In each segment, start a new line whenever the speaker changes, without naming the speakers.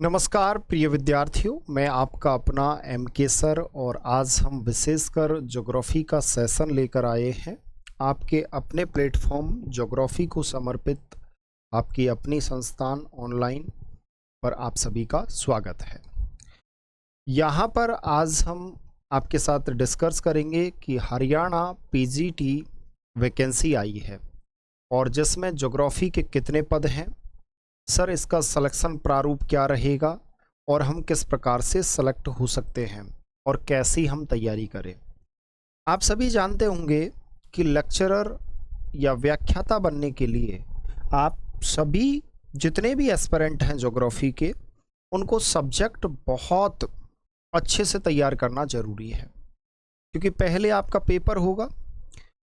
नमस्कार प्रिय विद्यार्थियों, मैं आपका अपना MK सर और आज हम विशेषकर ज्योग्राफी का सेशन लेकर आए हैं। आपके अपने प्लेटफॉर्म ज्योग्राफी को समर्पित आपकी अपनी संस्थान ऑनलाइन पर आप सभी का स्वागत है। यहाँ पर आज हम आपके साथ डिस्कस करेंगे कि हरियाणा PGT वैकेंसी आई है और जिसमें ज्योग्राफी के कितने पद हैं, सर इसका सिलेक्शन प्रारूप क्या रहेगा और हम किस प्रकार से सेलेक्ट हो सकते हैं और कैसी हम तैयारी करें। आप सभी जानते होंगे कि लेक्चरर या व्याख्याता बनने के लिए आप सभी जितने भी एस्पिरेंट हैं ज्योग्राफी के, उनको सब्जेक्ट बहुत अच्छे से तैयार करना ज़रूरी है, क्योंकि पहले आपका पेपर होगा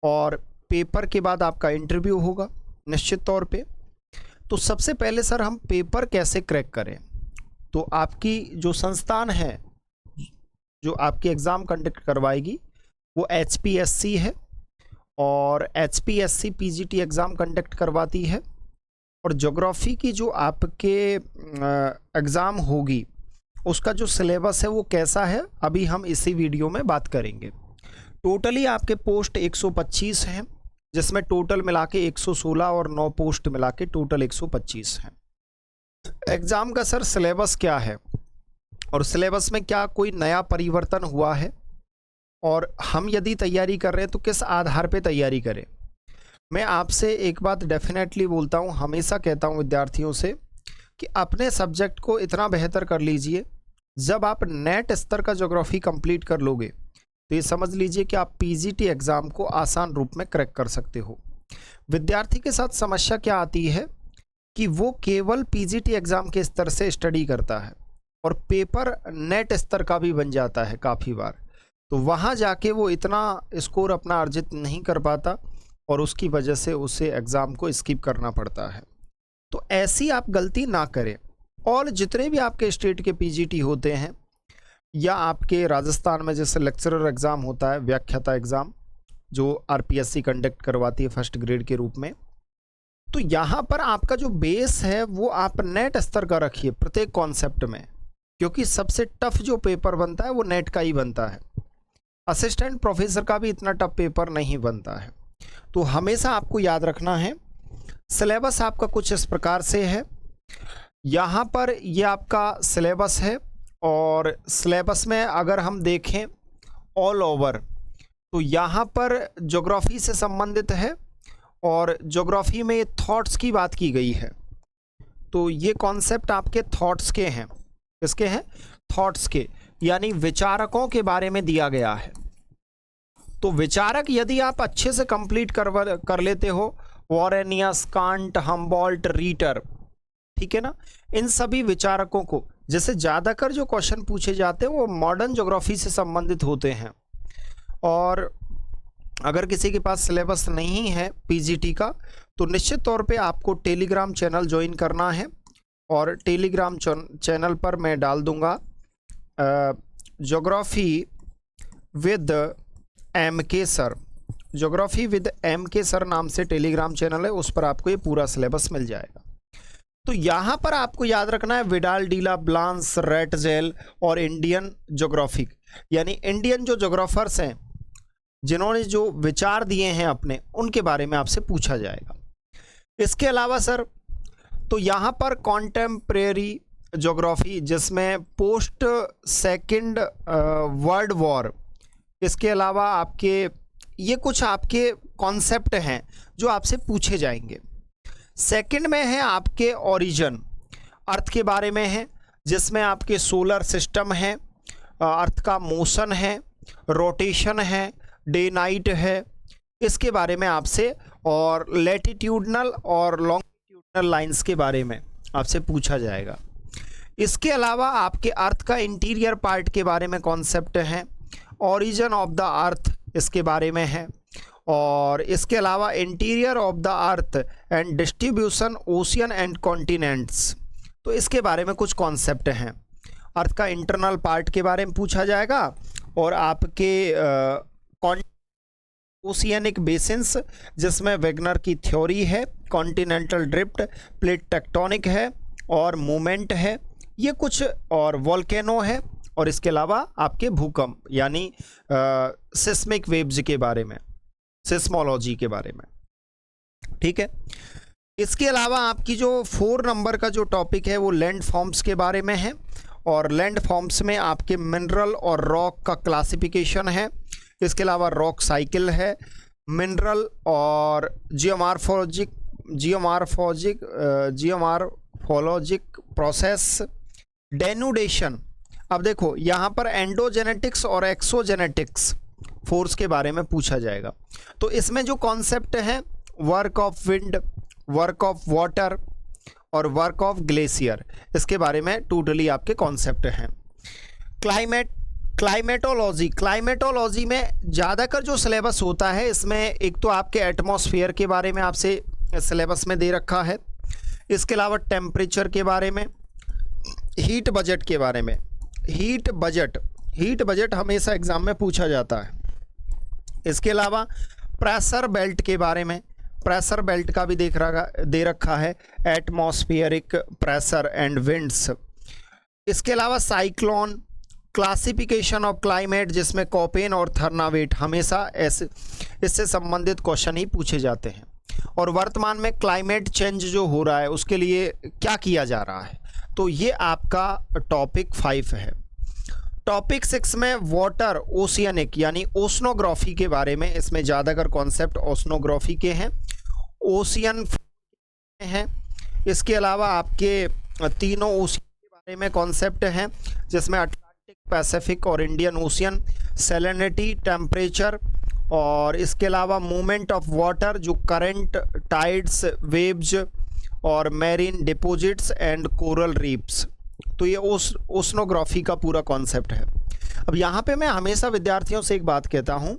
और पेपर के बाद आपका इंटरव्यू होगा निश्चित तौर पे। तो सबसे पहले सर हम पेपर कैसे क्रैक करें, तो आपकी जो संस्थान है जो आपकी एग्ज़ाम कंडक्ट करवाएगी वो HPSC है और HPSC PGT एग्ज़ाम कंडक्ट करवाती है। और ज्योग्राफी की जो आपके एग्ज़ाम होगी उसका जो सिलेबस है वो कैसा है, अभी हम इसी वीडियो में बात करेंगे। टोटली आपके पोस्ट 125 हैं, जिसमें टोटल मिला के 116 और 9 पोस्ट मिला के टोटल 125 हैं। एग्ज़ाम का सर सिलेबस क्या है और सिलेबस में क्या कोई नया परिवर्तन हुआ है और हम यदि तैयारी कर रहे हैं तो किस आधार पे तैयारी करें। मैं आपसे एक बात डेफिनेटली बोलता हूँ, हमेशा कहता हूँ विद्यार्थियों से कि अपने सब्जेक्ट को इतना बेहतर कर लीजिए, जब आप नेट स्तर का ज्योग्राफी कंप्लीट कर लोगे तो ये समझ लीजिए कि आप PGT एग्ज़ाम को आसान रूप में क्रैक कर सकते हो। विद्यार्थी के साथ समस्या क्या आती है कि वो केवल PGT एग्ज़ाम के स्तर से स्टडी करता है और पेपर नेट स्तर का भी बन जाता है काफ़ी बार, तो वहाँ जाके वो इतना स्कोर अपना अर्जित नहीं कर पाता और उसकी वजह से उसे एग्ज़ाम को स्किप करना पड़ता है। तो ऐसी आप गलती ना करें। और जितने भी आपके स्टेट के PGT होते हैं या आपके राजस्थान में जैसे लेक्चरर एग्ज़ाम होता है, व्याख्याता एग्ज़ाम जो RPSC कंडक्ट करवाती है फर्स्ट ग्रेड के रूप में, तो यहाँ पर आपका जो बेस है वो आप नेट स्तर का रखिए प्रत्येक कॉन्सेप्ट में, क्योंकि सबसे टफ जो पेपर बनता है वो नेट का ही बनता है। असिस्टेंट प्रोफेसर का भी इतना टफ पेपर नहीं बनता है। तो हमेशा आपको याद रखना है। सिलेबस आपका कुछ इस प्रकार से है, यहाँ पर ये आपका सिलेबस है और सिलेबस में अगर हम देखें ऑल ओवर तो यहाँ पर ज्योग्राफी से संबंधित है और ज्योग्राफी में थॉट्स की बात की गई है। तो ये कॉन्सेप्ट आपके थॉट्स के हैं। किसके हैं? थॉट्स के, यानी विचारकों के बारे में दिया गया है। तो विचारक यदि आप अच्छे से कंप्लीट कर लेते हो, वॉरेनियस, कांट, हम्बोल्ट, रीटर, ठीक है ना, इन सभी विचारकों को, जैसे ज़्यादातर जो क्वेश्चन पूछे जाते हैं वो मॉडर्न ज्योग्राफी से संबंधित होते हैं। और अगर किसी के पास सिलेबस नहीं है PGT का तो निश्चित तौर पे आपको टेलीग्राम चैनल ज्वाइन करना है और टेलीग्राम चैनल पर मैं डाल दूंगा geography with MK sir. Geography with MK sir नाम से टेलीग्राम चैनल है, उस पर आपको ये पूरा सिलेबस मिल जाएगा। तो यहाँ पर आपको याद रखना है विडाल, डीला, ब्लांस, रेटजेल और इंडियन ज्योग्राफिक, यानी इंडियन जो ज्योग्राफर्स हैं जिन्होंने जो विचार दिए हैं अपने, उनके बारे में आपसे पूछा जाएगा। इसके अलावा सर तो यहाँ पर कॉन्टेम्प्रेरी ज्योग्राफी, जिसमें पोस्ट सेकंड वर्ल्ड वॉर, इसके अलावा आपके ये कुछ आपके कॉन्सेप्ट हैं जो आपसे पूछे जाएंगे। सेकंड में है आपके ओरिजिन, अर्थ के बारे में है, जिसमें आपके सोलर सिस्टम है, अर्थ का मोशन है, रोटेशन है, डे नाइट है, इसके बारे में आपसे, और लैटिट्यूडनल और लॉन्गिट्यूडनल लाइंस के बारे में आपसे पूछा जाएगा। इसके अलावा आपके अर्थ का इंटीरियर पार्ट के बारे में कॉन्सेप्ट है, ओरिजिन ऑफ द अर्थ इसके बारे में है, और इसके अलावा interior of the earth and distribution ocean and continents, तो इसके बारे में कुछ कॉन्सेप्ट हैं। अर्थ का इंटरनल पार्ट के बारे में पूछा जाएगा और आपके ओशियनिक बेसिन्स, जिसमें वेगनर की थ्योरी है, कॉन्टिनेंटल ड्रिफ्ट, प्लेट टेक्टोनिक है और मूवमेंट है, ये कुछ, और वोल्केनो है, और इसके अलावा आपके भूकंप यानी सिस्मिक वेव्स के बारे में, सिस्मोलॉजी के बारे में, ठीक है। इसके अलावा आपकी जो 4 नंबर का जो टॉपिक है वो लैंड फॉर्म्स के बारे में है, और लैंड फॉर्म्स में आपके मिनरल और रॉक का क्लासिफिकेशन है। इसके अलावा रॉक साइकिल है, मिनरल और जियोमार्फोलॉजिक प्रोसेस, डेनुडेशन। अब देखो यहाँ पर एंडोजेनेटिक्स और एक्सोजेनेटिक्स फोर्स के बारे में पूछा जाएगा। तो इसमें जो कॉन्सेप्ट है, work of wind, work of water और वर्क ऑफ ग्लेशियर, इसके बारे में टोटली आपके कॉन्सेप्ट हैं। क्लाइमेटोलॉजी में ज़्यादातर जो सिलेबस होता है, इसमें एक तो आपके एटमॉस्फेयर के बारे में आपसे सिलेबस में दे रखा है, इसके अलावा टेम्परेचर के बारे में, हीट बजट के बारे में। हीट बजट हमेशा एग्जाम में पूछा जाता है। इसके अलावा प्रेशर बेल्ट के बारे में, प्रेशर बेल्ट का भी दे रखा है, एटमॉस्फेरिक प्रेशर एंड विंड्स। इसके अलावा साइक्लोन, क्लासिफिकेशन ऑफ क्लाइमेट, जिसमें कोपेन और थर्नावेट हमेशा ऐसे इससे संबंधित क्वेश्चन ही पूछे जाते हैं। और वर्तमान में क्लाइमेट चेंज जो हो रहा है उसके लिए क्या किया जा रहा है, तो ये आपका टॉपिक 5 है। टॉपिक 6 में वाटर ओशियनिक यानी ओशनोग्राफी के बारे में, इसमें ज़्यादातर कॉन्सेप्ट ओशनोग्राफी के हैं, ओशियन हैं। इसके अलावा आपके तीनों ओशियन के बारे में कॉन्सेप्ट हैं, जिसमें अटलांटिक, पैसिफिक और इंडियन ओशियन, सैलिनिटी, टेम्परेचर, और इसके अलावा मूवमेंट ऑफ वाटर, जो करंट, टाइड्स, वेव्स और marine deposits and coral reefs. तो ये ओशनोग्राफी का पूरा कॉन्सेप्ट है। अब यहाँ पे मैं हमेशा विद्यार्थियों से एक बात कहता हूँ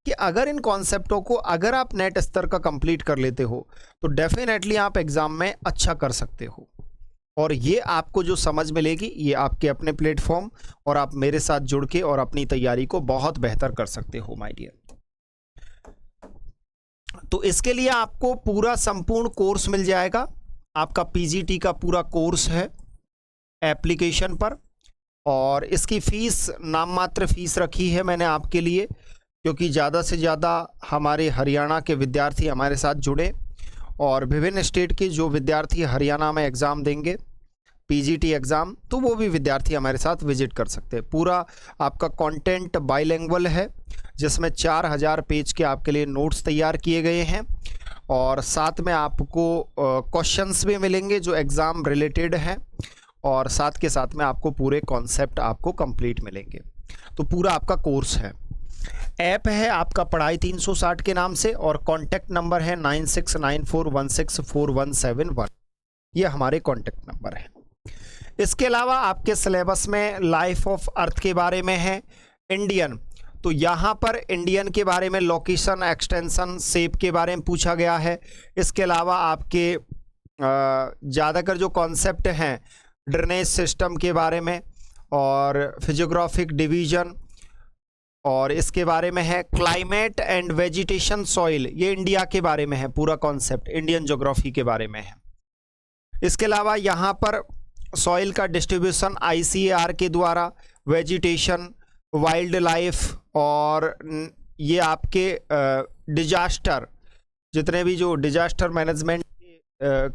कि अगर इन कॉन्सेप्टों को अगर आप नेट स्तर का कंप्लीट कर लेते हो तो डेफिनेटली आप एग्ज़ाम में अच्छा कर सकते हो, और ये आपको जो समझ मिलेगी ये आपके अपने प्लेटफॉर्म, और आप मेरे साथ जुड़ के और अपनी तैयारी को बहुत बेहतर कर सकते हो माय डियर। तो इसके लिए आपको पूरा संपूर्ण कोर्स मिल जाएगा। आपका पीजीटी का पूरा कोर्स है एप्लीकेशन पर, और इसकी फ़ीस नाम मात्र फ़ीस रखी है मैंने आपके लिए, क्योंकि ज़्यादा से ज़्यादा हमारे हरियाणा के विद्यार्थी हमारे साथ जुड़े, और विभिन्न स्टेट के जो विद्यार्थी हरियाणा में एग्ज़ाम देंगे पीजीटी एग्ज़ाम, तो वो भी विद्यार्थी हमारे साथ विजिट कर सकते हैं। पूरा आपका कंटेंट बाइलिंगुअल है, जिसमें 4000 पेज के आपके लिए नोट्स तैयार किए गए हैं, और साथ में आपको क्वेश्चंस भी मिलेंगे जो एग्ज़ाम रिलेटेड हैं, और साथ के साथ में आपको पूरे कॉन्सेप्ट आपको कंप्लीट मिलेंगे। तो पूरा आपका कोर्स है। ऐप है आपका पढ़ाई 360 के नाम से, और कॉन्टैक्ट नंबर है 9694164171। ये हमारे कॉन्टैक्ट नंबर है। इसके अलावा आपके सिलेबस में लाइफ ऑफ अर्थ के बारे में है, इंडियन, तो यहाँ पर इंडियन के बारे में लोकेशन, एक्सटेंशन, शेप के बारे में पूछा गया है। इसके अलावा आपके ज़्यादातर जो कॉन्सेप्ट हैं ड्रेनेज सिस्टम के बारे में, और फिजियोग्राफिक डिवीज़न, और इसके बारे में है क्लाइमेट एंड वेजिटेशन सॉइल, ये इंडिया के बारे में है, पूरा कॉन्सेप्ट इंडियन ज्योग्राफी के बारे में है। इसके अलावा यहाँ पर सॉइल का डिस्ट्रीब्यूशन ICAR के द्वारा, वेजिटेशन, वाइल्ड लाइफ, और ये आपके डिजास्टर, जितने भी जो डिजास्टर मैनेजमेंट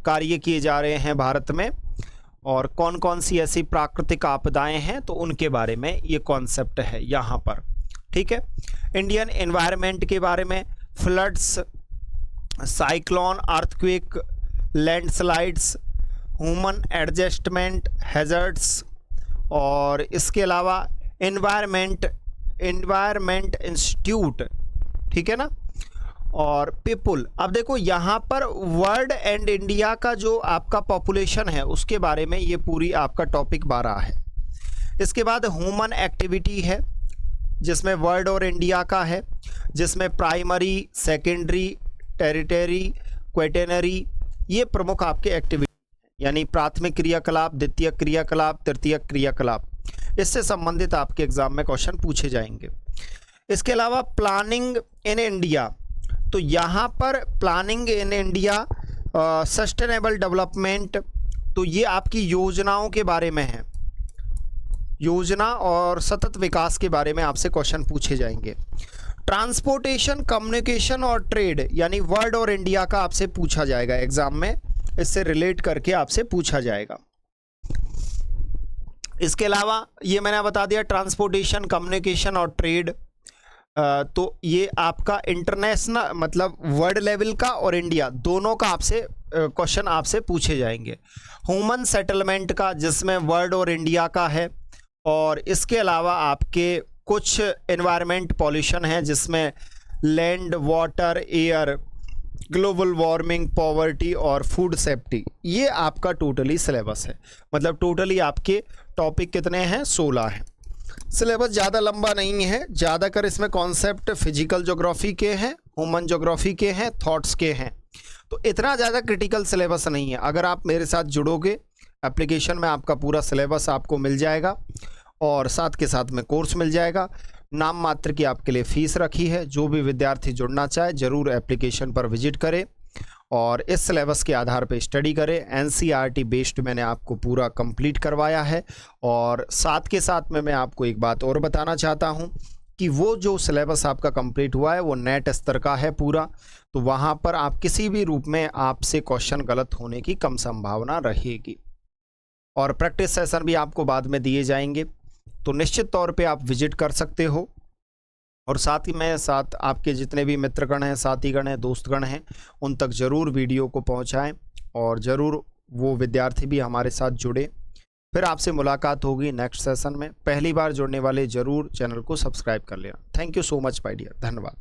कार्य किए जा रहे हैं भारत में, और कौन कौन सी ऐसी प्राकृतिक आपदाएं हैं, तो उनके बारे में ये कॉन्सेप्ट है यहाँ पर, ठीक है। इंडियन एनवायरनमेंट के बारे में, floods, cyclone, earthquake, landslides, human adjustment hazards, और इसके अलावा एनवायरनमेंट इंस्टीट्यूट, ठीक है ना, और पीपुल। अब देखो यहाँ पर वर्ल्ड एंड इंडिया का जो आपका पॉपुलेशन है उसके बारे में ये पूरी आपका टॉपिक 12 है। इसके बाद ह्यूमन एक्टिविटी है, जिसमें वर्ल्ड और इंडिया का है, जिसमें प्राइमरी, सेकेंडरी, टेरिटरी, क्वेटेनरी, ये प्रमुख आपके एक्टिविटी, यानी प्राथमिक क्रियाकलाप, द्वितीय क्रियाकलाप, तृतीय क्रियाकलाप, इससे संबंधित आपके एग्जाम में क्वेश्चन पूछे जाएंगे। इसके अलावा प्लानिंग इन इंडिया, तो यहाँ पर planning in India, sustainable development, तो ये आपकी योजनाओं के बारे में है, योजना और सतत विकास के बारे में आपसे क्वेश्चन पूछे जाएंगे। ट्रांसपोर्टेशन, कम्युनिकेशन और ट्रेड यानी वर्ल्ड और इंडिया का आपसे पूछा जाएगा एग्जाम में, इससे रिलेट करके आपसे पूछा जाएगा। इसके अलावा ये मैंने बता दिया ट्रांसपोर्टेशन, कम्युनिकेशन और ट्रेड, तो ये आपका इंटरनेशनल मतलब वर्ल्ड लेवल का और इंडिया दोनों का आपसे क्वेश्चन आपसे पूछे जाएंगे। ह्यूमन सेटलमेंट का, जिसमें वर्ल्ड और इंडिया का है, और इसके अलावा आपके कुछ एनवायरनमेंट पॉल्यूशन है जिसमें land, water, air, global warming, poverty और फूड सेफ्टी, ये आपका टोटली सिलेबस है। मतलब टोटली आपके टॉपिक कितने हैं? 16 हैं। सिलेबस ज़्यादा लंबा नहीं है, ज़्यादातर इसमें कॉन्सेप्ट फिजिकल ज्योग्राफी के हैं, ह्यूमन ज्योग्राफी के हैं, थॉट्स के हैं, तो इतना ज़्यादा क्रिटिकल सिलेबस नहीं है। अगर आप मेरे साथ जुड़ोगे एप्लीकेशन में आपका पूरा सिलेबस आपको मिल जाएगा और साथ के साथ में कोर्स मिल जाएगा। नाम मात्र की आपके लिए फ़ीस रखी है। जो भी विद्यार्थी जुड़ना चाहे ज़रूर एप्लीकेशन पर विजिट करें और इस सिलेबस के आधार पर स्टडी करें। एनसीईआरटी बेस्ड मैंने आपको पूरा कंप्लीट करवाया है। और साथ के साथ में मैं आपको एक बात और बताना चाहता हूं कि वो जो सिलेबस आपका कंप्लीट हुआ है वो नेट स्तर का है पूरा, तो वहां पर आप किसी भी रूप में आपसे क्वेश्चन गलत होने की कम संभावना रहेगी। और प्रैक्टिस सेशन भी आपको बाद में दिए जाएंगे, तो निश्चित तौर पे आप विजिट कर सकते हो। और साथ ही में साथ आपके जितने भी मित्रगण हैं, साथीगण हैं, दोस्तगण हैं, उन तक ज़रूर वीडियो को पहुंचाएं और ज़रूर वो विद्यार्थी भी हमारे साथ जुड़े। फिर आपसे मुलाकात होगी नेक्स्ट सेशन में। पहली बार जुड़ने वाले ज़रूर चैनल को सब्सक्राइब कर लेना। Thank you so much my dear, धन्यवाद।